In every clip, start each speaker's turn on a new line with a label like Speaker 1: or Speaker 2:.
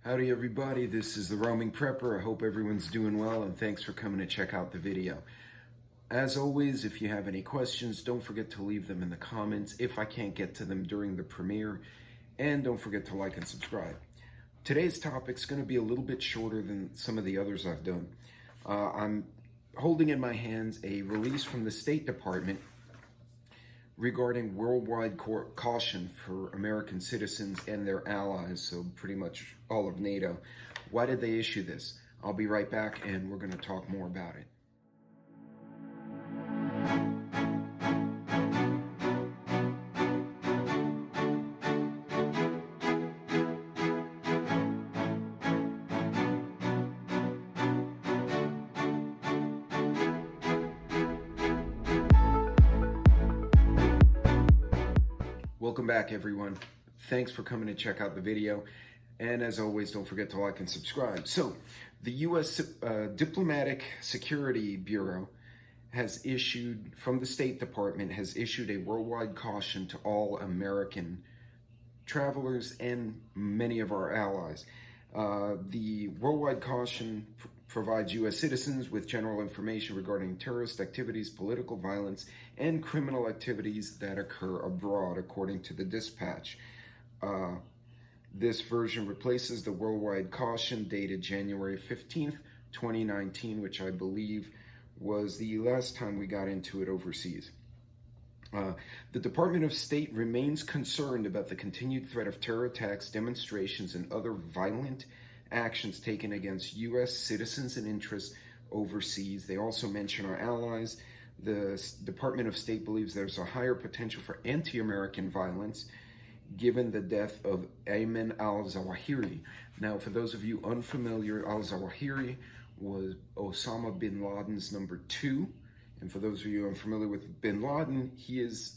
Speaker 1: Howdy everybody, this is the Roaming Prepper. I hope everyone's doing well and thanks for coming to check out the video. As always, if you have any questions, don't forget to leave them in the comments if I can't get to them during the premiere, and don't forget to like and subscribe. Today's topic's going to be a little bit shorter than some of the others I've done. I'm holding in my hands a release from the State Department regarding worldwide caution for American citizens and their allies, so pretty much all of NATO. Why did they issue this? I'll be right back and we're going to talk more about it. Welcome back everyone. Thanks for coming to check out the video. And as always, don't forget to like and subscribe. So the U.S. Diplomatic Security Bureau has issued, from the State Department, has issued a worldwide caution to all American travelers and many of our allies. The worldwide caution provides U.S. citizens with general information regarding terrorist activities, political violence, and criminal activities that occur abroad, according to the dispatch. This version replaces the worldwide caution dated January 15th, 2019, which I believe was the last time we got into it overseas. The Department of State remains concerned about the continued threat of terror attacks, demonstrations, and other violent actions taken against U.S. citizens and interests overseas. They also mention our allies. The Department of State believes there's a higher potential for anti-American violence given the death of Ayman al-Zawahiri. Now, for those of you unfamiliar, al-Zawahiri was Osama bin Laden's number 2. And for those of you unfamiliar with bin Laden, he is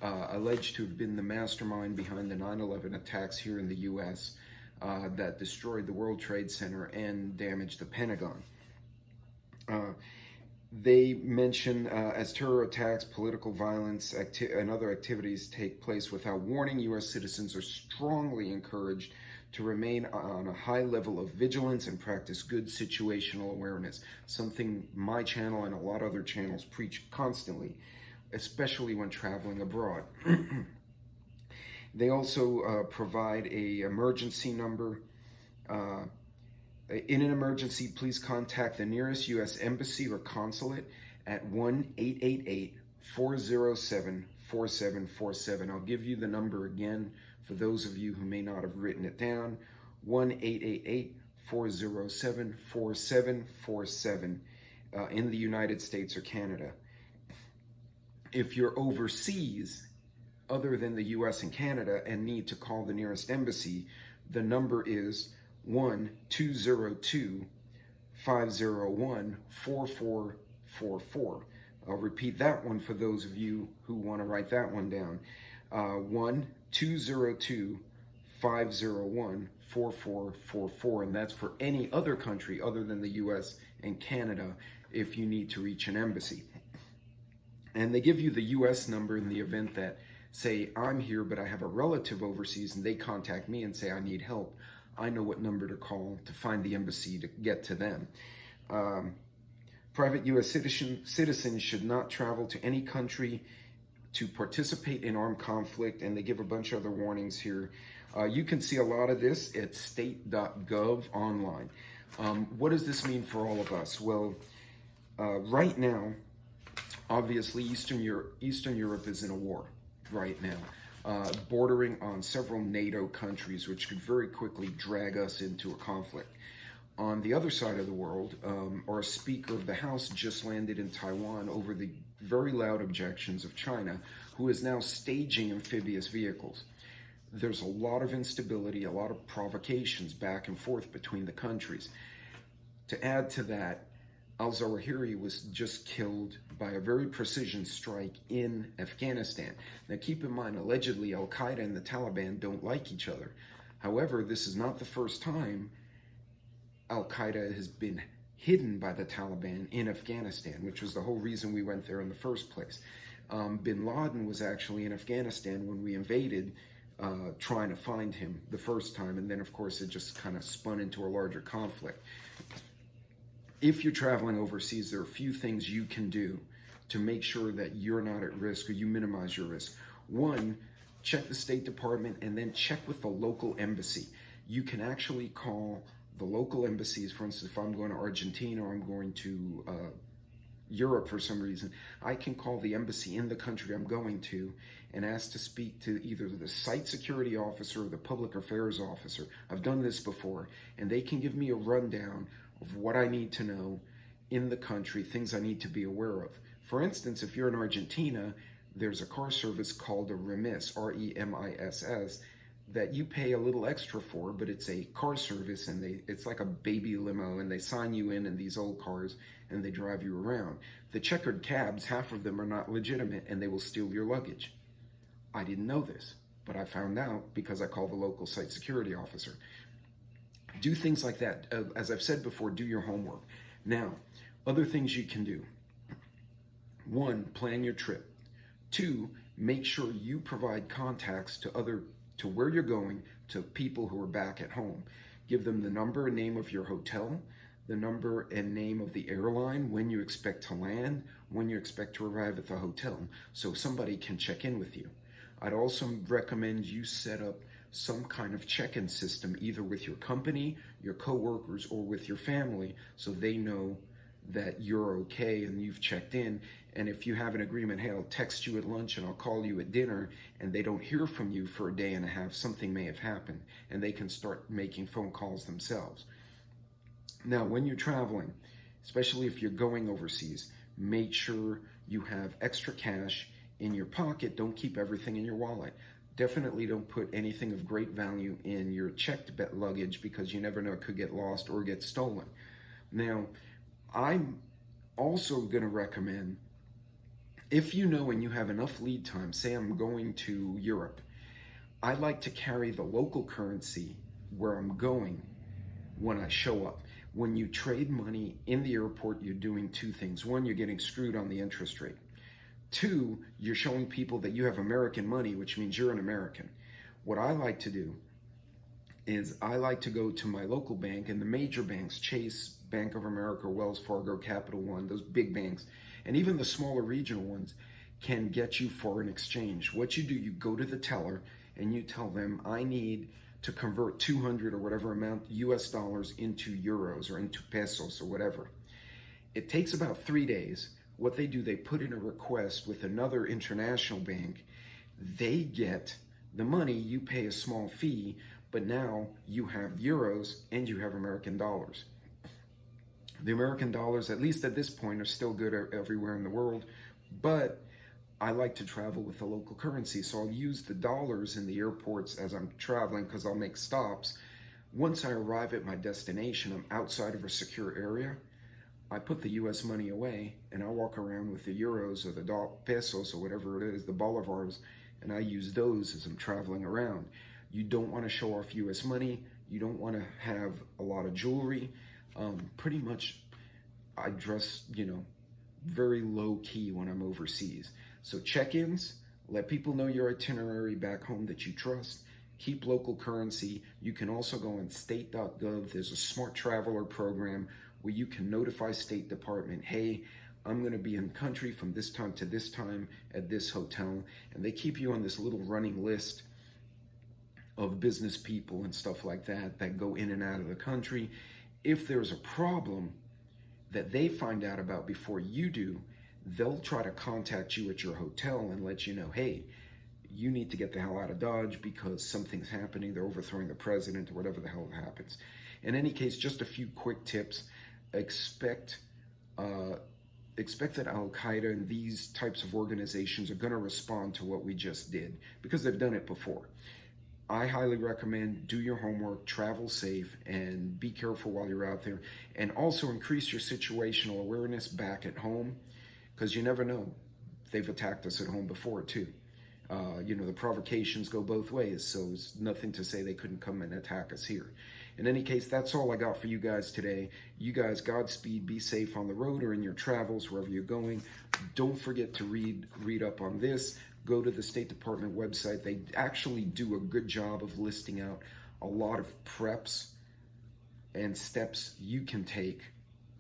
Speaker 1: alleged to have been the mastermind behind the 9/11 attacks here in the U.S. That destroyed the World Trade Center and damaged the Pentagon. They mention as terror attacks, political violence, and other activities take place without warning, U.S. citizens are strongly encouraged to remain on a high level of vigilance and practice good situational awareness, something my channel and a lot of other channels preach constantly, especially when traveling abroad. They also provide an emergency number. In an emergency, please contact the nearest U.S. Embassy or Consulate at 1-888-407-4747. I'll give you the number again for those of you who may not have written it down. 1-888-407-4747 in the United States or Canada. If you're overseas, other than the U.S. and Canada, and need to call the nearest embassy, the number is 1-202-501-4444. I'll repeat that one for those of you who want to write that one down. 1-202-501-4444, and that's for any other country other than the U.S. and Canada if you need to reach an embassy. And they give you the U.S. number in the event that, say, I'm here but I have a relative overseas and they contact me and say I need help. I know what number to call to find the embassy to get to them. Private U.S. citizens should not travel to any country to participate in armed conflict, and they give a bunch of other warnings here. You can see a lot of this at state.gov online. What does this mean for all of us? Well, right now, obviously, Eastern Europe is in a war right now. Bordering on several NATO countries, which could very quickly drag us into a conflict. On the other side of the world, our Speaker of the House just landed in Taiwan over the very loud objections of China, who is now staging amphibious vehicles. There's a lot of instability, a lot of provocations back and forth between the countries. To add to that, al-Zawahiri was just killed by a very precision strike in Afghanistan. Now keep in mind, allegedly Al-Qaeda and the Taliban don't like each other. However, this is not the first time Al-Qaeda has been hidden by the Taliban in Afghanistan, which was the whole reason we went there in the first place. Bin Laden was actually in Afghanistan when we invaded trying to find him the first time, and then of course it just kind of spun into a larger conflict. If you're traveling overseas, there are a few things you can do to make sure that you're not at risk or you minimize your risk. One, check the State Department and then check with the local embassy. You can actually call the local embassies. For instance, if I'm going to Argentina or I'm going to Europe for some reason, I can call the embassy in the country I'm going to and ask to speak to either the site security officer or the public affairs officer. I've done this before, and they can give me a rundown of what I need to know in the country, things I need to be aware of. For instance, if you're in Argentina, there's a car service called a remiss, R-E-M-I-S-S, that you pay a little extra for, but it's a car service, and it's like a baby limo, and they sign you in these old cars and they drive you around. The checkered cabs, half of them are not legitimate, and they will steal your luggage. I didn't know this, but I found out because I called the local site security officer. Do things like that. As I've said before, do your homework. Now, other things you can do. One, plan your trip. Two, make sure you provide contacts to where you're going, to people who are back at home. Give them the number and name of your hotel, the number and name of the airline, when you expect to land, when you expect to arrive at the hotel, so somebody can check in with you. I'd also recommend you set up some kind of check-in system, either with your company, your coworkers, or with your family, so they know that you're okay and you've checked in. And if you have an agreement, hey, I'll text you at lunch and I'll call you at dinner, and they don't hear from you for a day and a half, something may have happened, and they can start making phone calls themselves. Now, when you're traveling, especially if you're going overseas, make sure you have extra cash in your pocket. Don't keep everything in your wallet. Definitely don't put anything of great value in your checked luggage, because you never know, it could get lost or get stolen. Now, I'm also going to recommend, if you know and you have enough lead time, say I'm going to Europe, I like to carry the local currency where I'm going when I show up. When you trade money in the airport, you're doing two things. One, you're getting screwed on the interest rate. Two, you're showing people that you have American money, which means you're an American. What I like to do is I like to go to my local bank, and the major banks, Chase, Bank of America, Wells Fargo, Capital One, those big banks, and even the smaller regional ones, can get you foreign exchange. What you do, you go to the teller and you tell them, I need to convert 200 or whatever amount US dollars into euros or into pesos or whatever. It takes about 3 days. What they do, they put in a request with another international bank. They get the money, you pay a small fee, but now you have euros and you have American dollars. The American dollars, at least at this point, are still good everywhere in the world, but I like to travel with the local currency, so I'll use the dollars in the airports as I'm traveling, because I'll make stops. Once I arrive at my destination, I'm outside of a secure area. I put the US money away and I walk around with the euros or the pesos or whatever it is, the bolivars, and I use those as I'm traveling around. You don't want to show off US money. You don't want to have a lot of jewelry. Pretty much I dress, very low key when I'm overseas. So check-ins, let people know your itinerary back home that you trust. Keep local currency. You can also go on state.gov. There's a smart traveler program where you can notify State Department, hey, I'm going to be in country from this time to this time at this hotel. And they keep you on this little running list of business people and stuff like that go in and out of the country. If there's a problem that they find out about before you do, they'll try to contact you at your hotel and let you know, hey, you need to get the hell out of Dodge because something's happening. They're overthrowing the president or whatever the hell happens. In any case, just a few quick tips. Expect that Al-Qaeda and these types of organizations are going to respond to what we just did, because they've done it before. I highly recommend do your homework, travel safe, and be careful while you're out there. And also increase your situational awareness back at home, because you never know. They've attacked us at home before too. The provocations go both ways, so it's nothing to say they couldn't come and attack us here. In any case, that's all I got for you guys today. You guys, Godspeed, be safe on the road or in your travels, wherever you're going. Don't forget to read up on this. go to the State Department website. They actually do a good job of listing out a lot of preps and steps you can take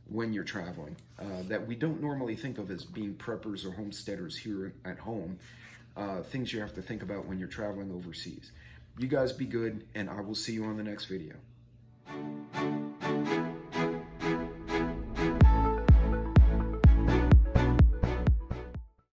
Speaker 1: when you're traveling that we don't normally think of as being preppers or homesteaders here at home. Things you have to think about when you're traveling overseas. You guys be good, and I will see you on the next video.